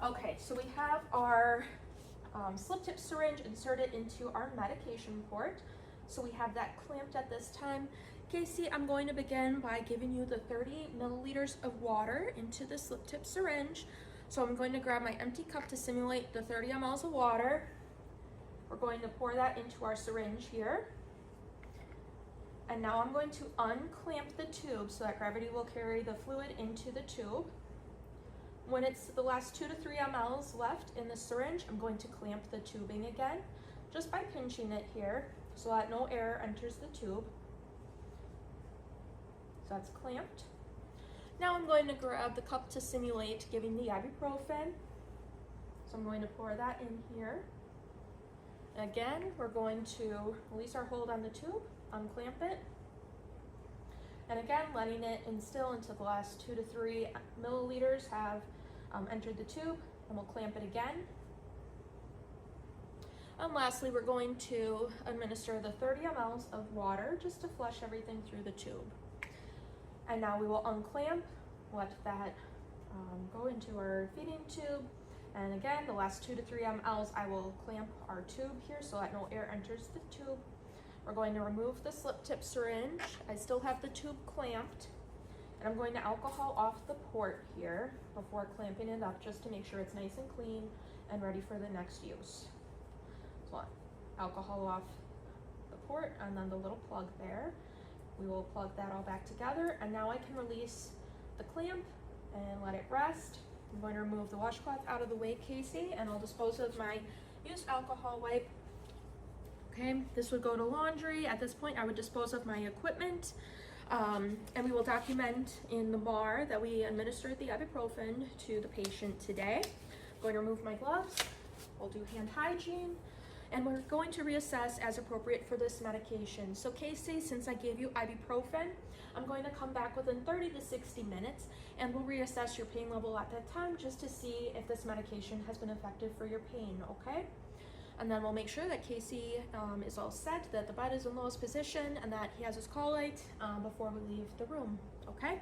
Okay, so we have our slip tip syringe inserted into our medication port. So we have that clamped at this time. Casey, I'm going to begin by giving you the 30 milliliters of water into the slip tip syringe. So I'm going to grab my empty cup to simulate the 30 mLs of water. We're going to pour that into our syringe here. And now I'm going to unclamp the tube so that gravity will carry the fluid into the tube. When it's the last 2 to 3 mLs left in the syringe, I'm going to clamp the tubing again, just by pinching it here so that no air enters the tube. So that's clamped. Now I'm going to grab the cup to simulate giving the ibuprofen. So I'm going to pour that in here. Again, we're going to release our hold on the tube, unclamp it, and again, letting it instill until the last 2 to 3 milliliters have entered the tube, and we'll clamp it again. And lastly, we're going to administer the 30 mLs of water just to flush everything through the tube. And now we will unclamp, let that go into our feeding tube. And again, the last 2 to 3 mLs, I will clamp our tube here so that no air enters the tube. We're going to remove the slip tip syringe. I still have the tube clamped. And I'm going to alcohol off the port here before clamping it up just to make sure it's nice and clean and ready for the next use. So alcohol off the port and then the little plug there. We will plug that all back together, and now I can release the clamp and let it rest. I'm going to remove the washcloth out of the way, Casey, and I'll dispose of my used alcohol wipe. Okay, this would go to laundry. At this point, I would dispose of my equipment, and we will document in the bar that we administered the ibuprofen to the patient today. I'm going to remove my gloves. We'll do hand hygiene. And we're going to reassess as appropriate for this medication. So Casey, since I gave you ibuprofen, I'm going to come back within 30 to 60 minutes and we'll reassess your pain level at that time just to see if this medication has been effective for your pain, okay? And then we'll make sure that Casey is all set, that the bed is in lowest position, and that he has his call light before we leave the room, okay?